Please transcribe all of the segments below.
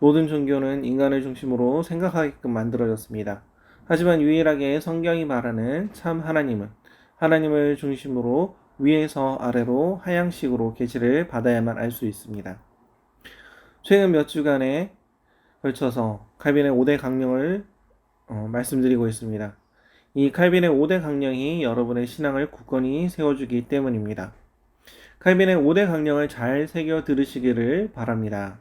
모든 종교는 인간을 중심으로 생각하게끔 만들어졌습니다. 하지만 유일하게 성경이 말하는 참 하나님은 하나님을 중심으로 위에서 아래로 하향식으로 계시를 받아야만 알 수 있습니다. 최근 몇 주간에 걸쳐서 칼빈의 5대 강령을 말씀드리고 있습니다. 이 칼빈의 5대 강령이 여러분의 신앙을 굳건히 세워주기 때문입니다. 칼빈의 5대 강령을 잘 새겨 들으시기를 바랍니다.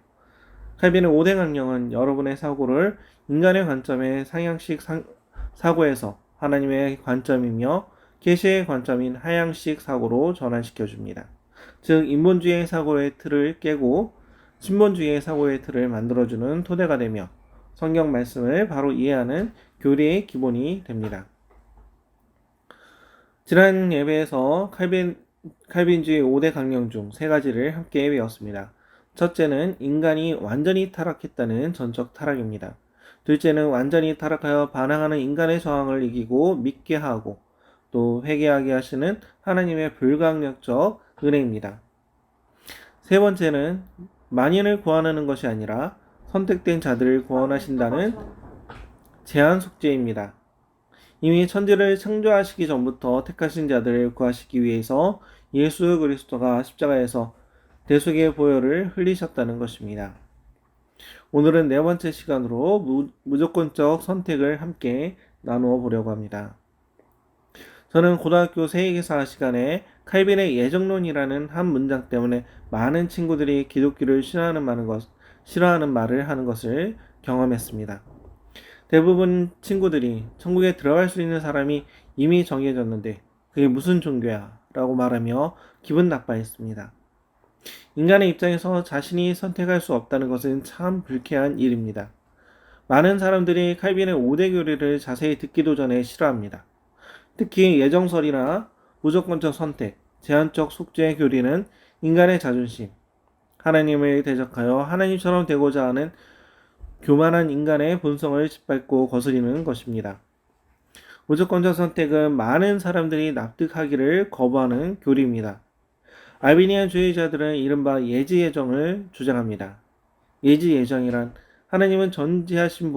칼빈의 5대 강령은 여러분의 사고를 인간의 관점의 상향식 사고에서 하나님의 관점이며 계시의 관점인 하향식 사고로 전환시켜 줍니다. 즉 인본주의의 사고의 틀을 깨고 신본주의의 사고의 틀을 만들어주는 토대가 되며 성경 말씀을 바로 이해하는 교리의 기본이 됩니다. 지난 예배에서 칼빈주의 5대 강령 중 3가지를 함께 배웠습니다. 첫째는 인간이 완전히 타락했다는 전적 타락입니다. 둘째는 완전히 타락하여 반항하는 인간의 저항을 이기고 믿게 하고 또 회개하게 하시는 하나님의 불가항력적 은혜입니다. 세 번째는 만인을 구원하는 것이 아니라 선택된 자들을 구원하신다는 제한 속죄입니다. 이미 천지를 창조하시기 전부터 택하신 자들을 구하시기 위해서 예수 그리스도가 십자가에서 대속의 보혈을 흘리셨다는 것입니다. 오늘은 4번째 시간으로 무조건적 선택을 함께 나누어 보려고 합니다. 저는 고등학교 세계사 시간에 칼빈의 예정론이라는 한 문장 때문에 많은 친구들이 기독교를 싫어하는 말을 하는 것을 경험했습니다. 대부분 친구들이 천국에 들어갈 수 있는 사람이 이미 정해졌는데 그게 무슨 종교야? 라고 말하며 기분 나빠했습니다. 인간의 입장에서 자신이 선택할 수 없다는 것은 참 불쾌한 일입니다. 많은 사람들이 칼빈의 5대 교리를 자세히 듣기도 전에 싫어합니다. 특히 예정설이나 무조건적 선택, 제한적 속죄의 교리는 인간의 자존심, 하나님을 대적하여 하나님처럼 되고자 하는 교만한 인간의 본성을 짓밟고 거스리는 것입니다. 무조건적 선택은 많은 사람들이 납득하기를 거부하는 교리입니다. 알비니안주의자들은 이른바 예지예정을 주장합니다. 예지예정이란 하나님은 전지하신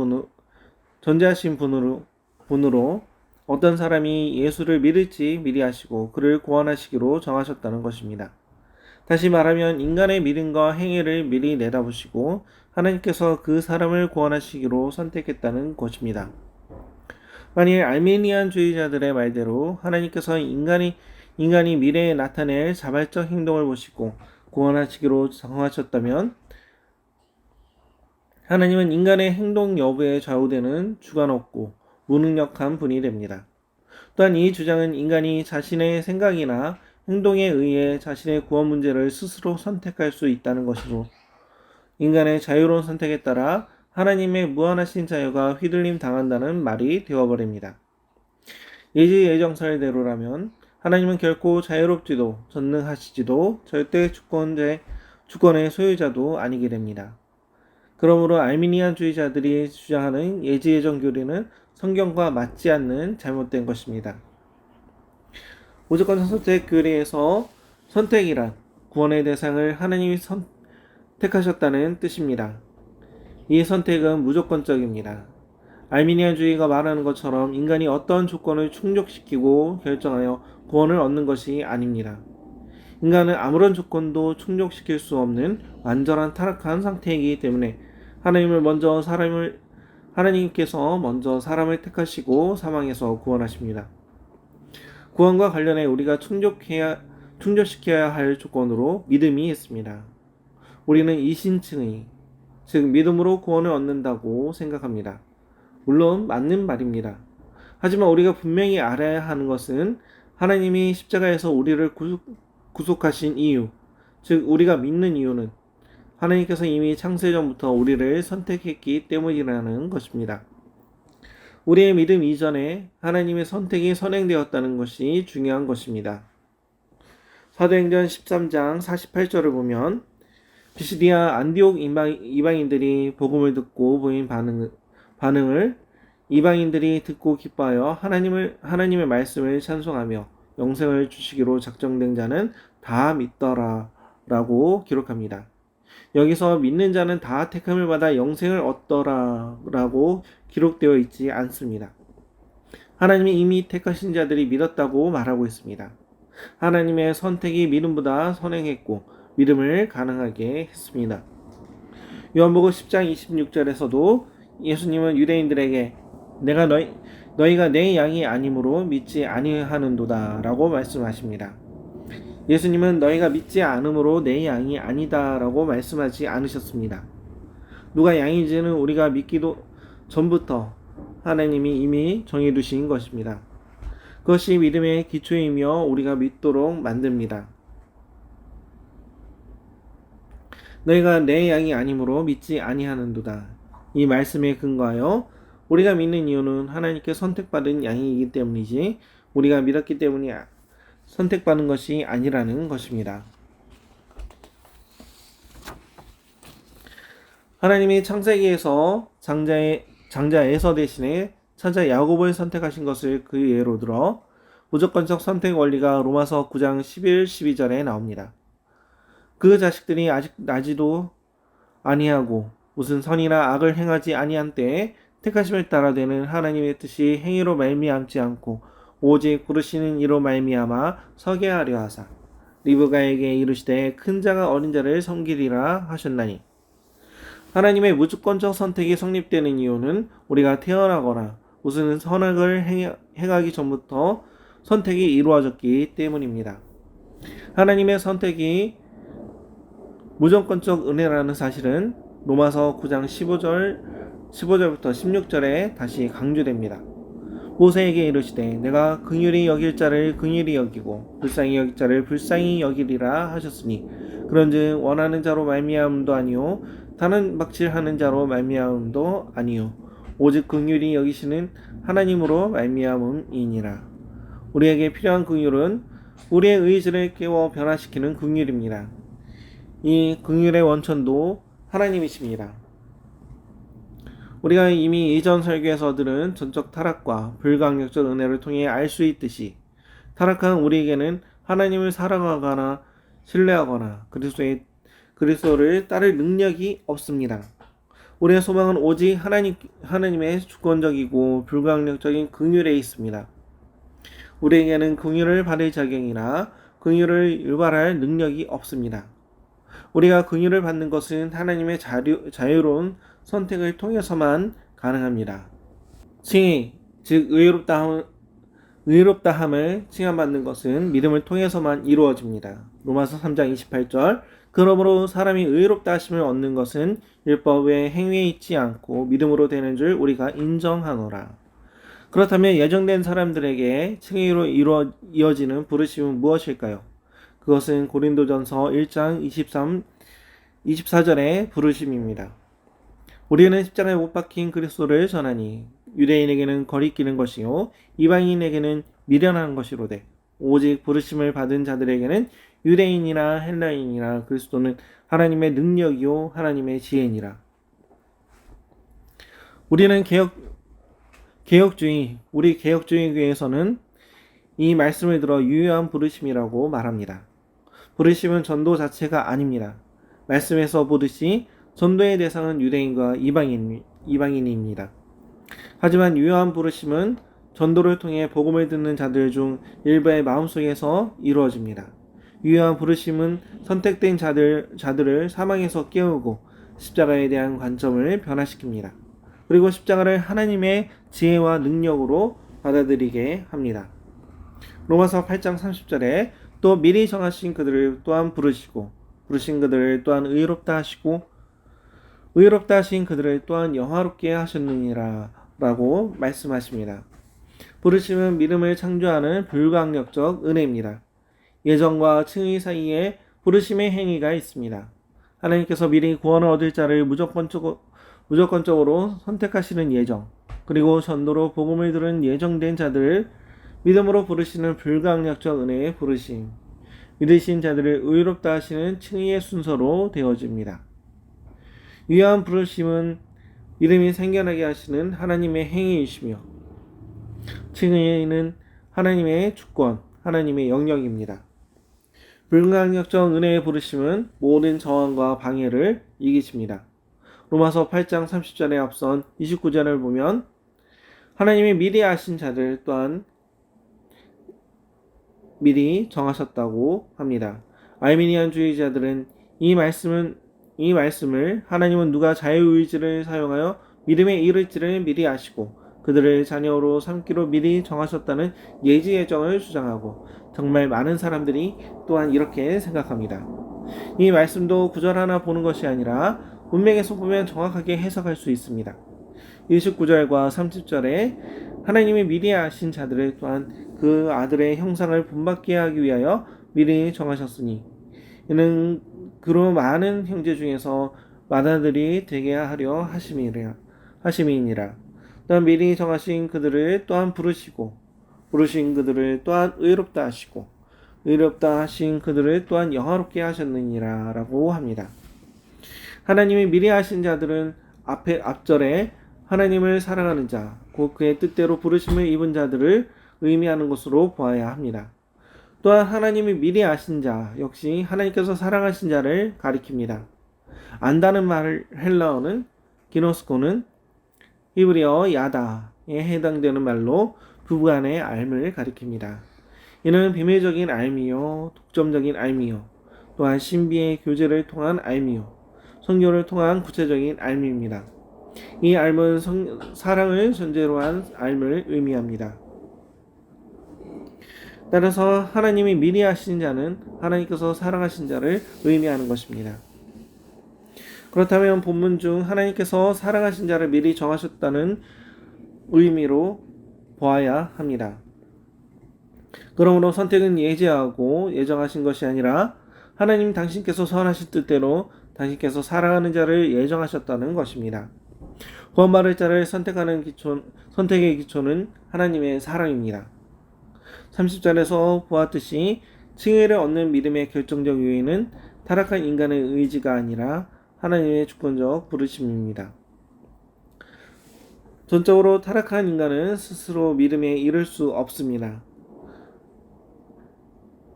분으로 어떤 사람이 예수를 믿을지 미리 하시고 그를 구원하시기로 정하셨다는 것입니다. 다시 말하면 인간의 믿음과 행위를 미리 내다보시고 하나님께서 그 사람을 구원하시기로 선택했다는 것입니다. 만일 알미니안주의자들의 말대로 하나님께서 인간이 미래에 나타낼 자발적 행동을 보시고 구원하시기로 정하셨다면 하나님은 인간의 행동 여부에 좌우되는 주관 없고 무능력한 분이 됩니다. 또한 이 주장은 인간이 자신의 생각이나 행동에 의해 자신의 구원 문제를 스스로 선택할 수 있다는 것이고 인간의 자유로운 선택에 따라 하나님의 무한하신 자유가 휘둘림 당한다는 말이 되어버립니다. 예지예정설대로라면 하나님은 결코 자유롭지도 전능하시지도 절대 주권의 소유자도 아니게 됩니다. 그러므로 알미니안주의자들이 주장하는 예지예정 교리는 성경과 맞지 않는 잘못된 것입니다. 무조건 선택 교리에서 선택이란 구원의 대상을 하나님이 선택하셨다는 뜻입니다. 이 선택은 무조건적입니다. 알미니안주의가 말하는 것처럼 인간이 어떤 조건을 충족시키고 결정하여 구원을 얻는 것이 아닙니다. 인간은 아무런 조건도 충족시킬 수 없는 완전한 타락한 상태이기 때문에 하나님께서 먼저 사람을 택하시고 사망에서 구원하십니다. 구원과 관련해 우리가 충족시켜야 할 조건으로 믿음이 있습니다. 우리는 이신층의, 즉 믿음으로 구원을 얻는다고 생각합니다. 물론 맞는 말입니다. 하지만 우리가 분명히 알아야 하는 것은 하나님이 십자가에서 우리를 구속하신 이유, 즉 우리가 믿는 이유는 하나님께서 이미 창세전부터 우리를 선택했기 때문이라는 것입니다. 우리의 믿음 이전에 하나님의 선택이 선행되었다는 것이 중요한 것입니다. 사도행전 13장 48절을 보면 비시디아 안디옥 이방인들이 복음을 듣고 보인 반응을 이방인들이 듣고 기뻐하여 하나님의 말씀을 찬송하며 영생을 주시기로 작정된 자는 다 믿더라 라고 기록합니다. 여기서 믿는 자는 다 택함을 받아 영생을 얻더라 라고 기록되어 있지 않습니다. 하나님이 이미 택하신 자들이 믿었다고 말하고 있습니다. 하나님의 선택이 믿음보다 선행했고 믿음을 가능하게 했습니다. 요한복음 10장 26절에서도 예수님은 유대인들에게 내가 너희가 내 양이 아니므로 믿지 아니하는도다 라고 말씀하십니다. 예수님은 너희가 믿지 않으므로 내 양이 아니다 라고 말씀하지 않으셨습니다. 누가 양인지는 우리가 믿기도 전부터 하나님이 이미 정해두신 것입니다. 그것이 믿음의 기초이며 우리가 믿도록 만듭니다. 너희가 내 양이 아니므로 믿지 아니하는도다. 이 말씀에 근거하여 우리가 믿는 이유는 하나님께 선택받은 양이기 때문이지 우리가 믿었기 때문이 선택받는 것이 아니라는 것입니다. 하나님이 창세기에서 장자 에서 대신에 차자 야곱을 선택하신 것을 그 예로 들어 무조건적 선택 원리가 로마서 9장 11, 12절에 나옵니다. 그 자식들이 아직 나지도 아니하고 무슨 선이나 악을 행하지 아니한 때에 택하심을 따라 되는 하나님의 뜻이 행위로 말미암지 않고 오직 부르시는 이로 말미암아 서게 하려 하사 리브가에게 이르시되 큰 자가 어린 자를 섬기리라 하셨나니. 하나님의 무조건적 선택이 성립되는 이유는 우리가 태어나거나 무슨 선악을 행하기 전부터 선택이 이루어졌기 때문입니다. 하나님의 선택이 무조건적 은혜라는 사실은 로마서 9장 15절부터 16절에 다시 강조됩니다. 모세에게 이르시되 내가 긍휼히 여길 자를 긍휼히 여기고 불쌍히 여길 자를 불쌍히 여기리라 하셨으니 그런즉 원하는 자로 말미암음도 아니요 다른 박질하는 자로 말미암음도 아니요 오직 긍휼히 여기시는 하나님으로 말미암음이니라. 우리에게 필요한 긍휼은 우리의 의지를 깨워 변화시키는 긍휼입니다. 이 긍휼의 원천도 하나님이십니다. 우리가 이미 이전 설교에서 들은 전적 타락과 불강력적 은혜를 통해 알 수 있듯이 타락한 우리에게는 하나님을 사랑하거나 신뢰하거나 그리스도를 따를 능력이 없습니다. 우리의 소망은 오직 하나님의 주권적이고 불강력적인 긍휼에 있습니다. 우리에게는 긍휼을 받을 자격이나 긍휼을 유발할 능력이 없습니다. 우리가 긍휼을 받는 것은 하나님의 자유로운 선택을 통해서만 가능합니다. 칭의, 즉 의롭다함을 칭함받는 것은 믿음을 통해서만 이루어집니다. 로마서 3장 28절 그러므로 사람이 의롭다 하심을 얻는 것은 율법의 행위에 있지 않고 믿음으로 되는 줄 우리가 인정하노라. 그렇다면 예정된 사람들에게 칭의로 이어지는 부르심은 무엇일까요? 그것은 고린도전서 1장 24절의 부르심입니다. 우리는 십자가에 못 박힌 그리스도를 전하니 유대인에게는 거리끼는 것이요 이방인에게는 미련한 것이로되 오직 부르심을 받은 자들에게는 유대인이나 헬라인이나 그리스도는 하나님의 능력이요 하나님의 지혜니라. 우리는 우리 개혁주의 교회에서는 이 말씀을 들어 유효한 부르심이라고 말합니다. 부르심은 전도 자체가 아닙니다. 말씀에서 보듯이 전도의 대상은 유대인과 이방인입니다. 하지만 유효한 부르심은 전도를 통해 복음을 듣는 자들 중 일부의 마음속에서 이루어집니다. 유효한 부르심은 선택된 자들을 사망에서 깨우고 십자가에 대한 관점을 변화시킵니다. 그리고 십자가를 하나님의 지혜와 능력으로 받아들이게 합니다. 로마서 8장 30절에 또 미리 정하신 그들을 또한 부르시고 부르신 그들을 또한 의롭다 하시고 의롭다 하신 그들을 또한 영화롭게 하셨느니라 라고 말씀하십니다. 부르심은 믿음을 창조하는 불강력적 은혜입니다. 예정과 칭의 사이에 부르심의 행위가 있습니다. 하나님께서 미리 구원을 얻을 자를 무조건적으로 선택하시는 예정, 그리고 전도로 복음을 들은 예정된 자들을 믿음으로 부르시는 불강력적 은혜의 부르심, 믿으신 자들을 의롭다 하시는 칭의의 순서로 되어집니다. 유효한 부르심은 믿음이 생겨나게 하시는 하나님의 행위이시며 칭의는 하나님의 주권, 하나님의 영역입니다. 불가항력적 은혜의 부르심은 모든 저항과 방해를 이기십니다. 로마서 8장 30절에 앞선 29절을 보면 하나님이 미리 아신 자들 또한 미리 정하셨다고 합니다. 아르미니안주의자들은 이 말씀을 하나님은 누가 자유의지를 사용하여 믿음에 이를지를 미리 아시고 그들을 자녀로 삼기로 미리 정하셨다는 예지 예정을 주장하고 정말 많은 사람들이 또한 이렇게 생각합니다. 이 말씀도 구절 하나 보는 것이 아니라 문맥에서 보면 정확하게 해석할 수 있습니다. 29절과 30절에 하나님이 미리 아신 자들을 또한 그 아들의 형상을 본받게 하기 위하여 미리 정하셨으니 이는 그로 많은 형제 중에서 맏아들이 되게 하려 하심이니라. 또한 미리 정하신 그들을 또한 부르신 그들을 또한 의롭다 하시고 의롭다 하신 그들을 또한 영화롭게 하셨느니라 라고 합니다. 하나님이 미리 하신 자들은 앞절에 하나님을 사랑하는 자, 곧 그의 뜻대로 부르심을 입은 자들을 의미하는 것으로 보아야 합니다. 또한 하나님이 미리 아신 자 역시 하나님께서 사랑하신 자를 가리킵니다. 안다는 말 헬라어는 기노스코는 히브리어 야다에 해당되는 말로 부부간의 알을 가리킵니다. 이는 비밀적인 알미요, 독점적인 알미요, 또한 신비의 교제를 통한 알미요, 성교를 통한 구체적인 알미입니다. 이 알은 사랑을 전제로 한 알을 의미합니다. 따라서 하나님이 미리 하신 자는 하나님께서 사랑하신 자를 의미하는 것입니다. 그렇다면 본문 중 하나님께서 사랑하신 자를 미리 정하셨다는 의미로 보아야 합니다. 그러므로 선택은 예지하고 예정하신 것이 아니라 하나님 당신께서 선하신 뜻대로 당신께서 사랑하는 자를 예정하셨다는 것입니다. 구원받을 자를 선택의 기초는 하나님의 사랑입니다. 30절에서 보았듯이 칭의를 얻는 믿음의 결정적 요인은 타락한 인간의 의지가 아니라 하나님의 주권적 부르심입니다. 전적으로 타락한 인간은 스스로 믿음에 이를 수 없습니다.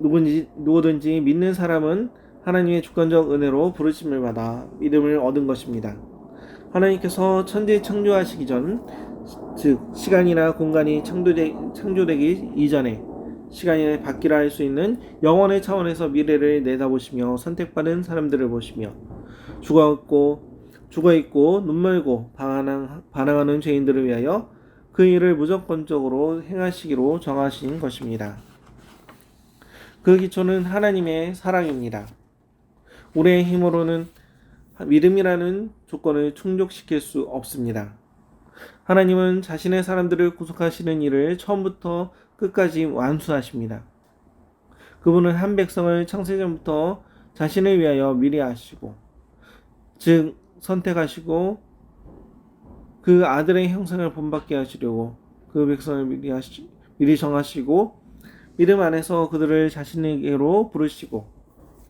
누구든지 믿는 사람은 하나님의 주권적 은혜로 부르심을 받아 믿음을 얻은 것입니다. 하나님께서 천지 창조하시기 전, 즉 시간이나 공간이 창조되기 이전에 시간이 바뀌라 할 수 있는 영원의 차원에서 미래를 내다보시며 선택받은 사람들을 보시며 죽어있고 눈멀고 반항하는 죄인들을 위하여 그 일을 무조건적으로 행하시기로 정하신 것입니다. 그 기초는 하나님의 사랑입니다. 우리의 힘으로는 믿음이라는 조건을 충족시킬 수 없습니다. 하나님은 자신의 사람들을 구속하시는 일을 처음부터 끝까지 완수하십니다. 그분은 한 백성을 창세전부터 자신을 위하여 미리 하시고, 즉 선택하시고 그 아들의 형상을 본받게 하시려고 그 백성을 미리 정하시고 믿음 안에서 그들을 자신에게로 부르시고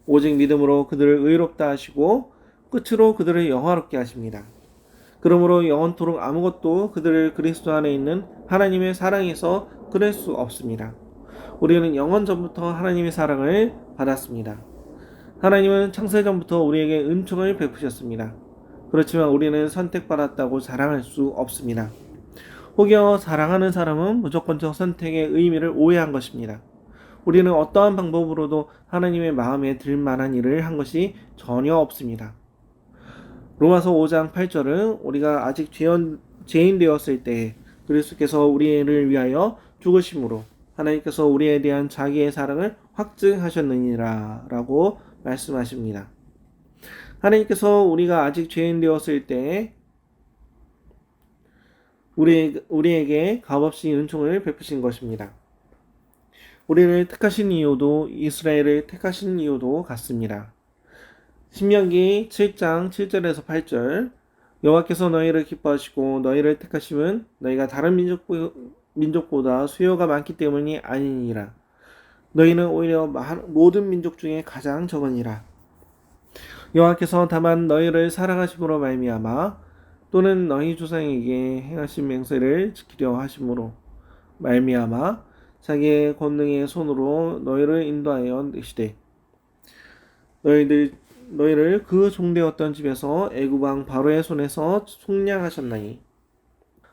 오직 믿음으로 그들을 의롭다 하시고 끝으로 그들을 영화롭게 하십니다. 그러므로 영원토록 아무것도 그들을 그리스도 안에 있는 하나님의 사랑에서 끊을 수 없습니다. 우리는 영원 전부터 하나님의 사랑을 받았습니다. 하나님은 창세전부터 우리에게 은총을 베푸셨습니다. 그렇지만 우리는 선택받았다고 자랑할 수 없습니다. 혹여 자랑하는 사람은 무조건적 선택의 의미를 오해한 것입니다. 우리는 어떠한 방법으로도 하나님의 마음에 들 만한 일을 한 것이 전혀 없습니다. 로마서 5장 8절은 우리가 아직 죄인 되었을 때 그리스도께서 우리를 위하여 죽으심으로 하나님께서 우리에 대한 자기의 사랑을 확증하셨느니라 라고 말씀하십니다. 하나님께서 우리가 아직 죄인 되었을 때 우리에게 값없이 은총을 베푸신 것입니다. 우리를 택하신 이유도 이스라엘을 택하신 이유도 같습니다. 신명기 7장 7절에서 8절 여호와께서 너희를 기뻐하시고 너희를 택하심은 너희가 다른 민족보다 수요가 많기 때문이 아니니라. 너희는 오히려 모든 민족 중에 가장 적으니라. 여호와께서 다만 너희를 사랑하심으로 말미암아 또는 너희 조상에게 행하신 맹세를 지키려 하심으로 말미암아 자기의 권능의 손으로 너희를 인도하여 내시되 너희를 그 종되었던 집에서 애굽 왕 바로의 손에서 속량하셨나니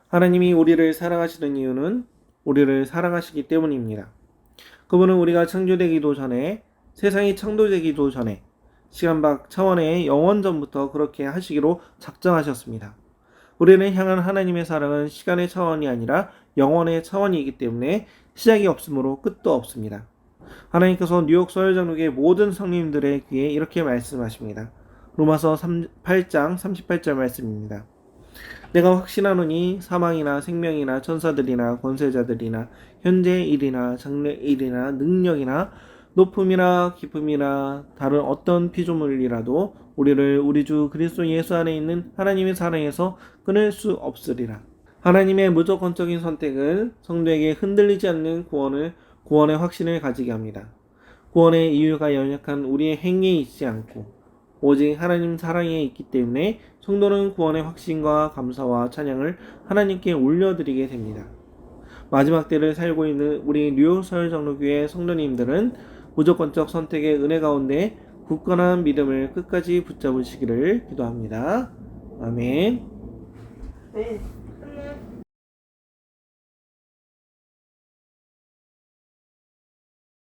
하나님이 우리를 사랑하시는 이유는 우리를 사랑하시기 때문입니다. 그분은 우리가 창조되기도 전에 세상이 창조되기도 전에 시간 밖 차원의 영원 전부터 그렇게 하시기로 작정하셨습니다. 우리를 향한 하나님의 사랑은 시간의 차원이 아니라 영원의 차원이기 때문에 시작이 없으므로 끝도 없습니다. 하나님께서 뉴욕 서열장로교의 모든 성님들의 귀에 이렇게 말씀하십니다. 로마서 8장 38절 말씀입니다. 내가 확신하노니 사망이나 생명이나 천사들이나 권세자들이나 현재의 일이나 장래의 일이나 능력이나 높음이나 깊음이나 다른 어떤 피조물이라도 우리를 우리 주 그리스도 예수 안에 있는 하나님의 사랑에서 끊을 수 없으리라. 하나님의 무조건적인 선택은 성도에게 흔들리지 않는 구원의 확신을 가지게 합니다. 구원의 이유가 연약한 우리의 행위에 있지 않고 오직 하나님 사랑에 있기 때문에 성도는 구원의 확신과 감사와 찬양을 하나님께 올려드리게 됩니다. 마지막 때를 살고 있는 우리 뉴욕 서열장로교회 성도님들은 무조건적 선택의 은혜 가운데 굳건한 믿음을 끝까지 붙잡으시기를 기도합니다. 아멘. 네. 끝내.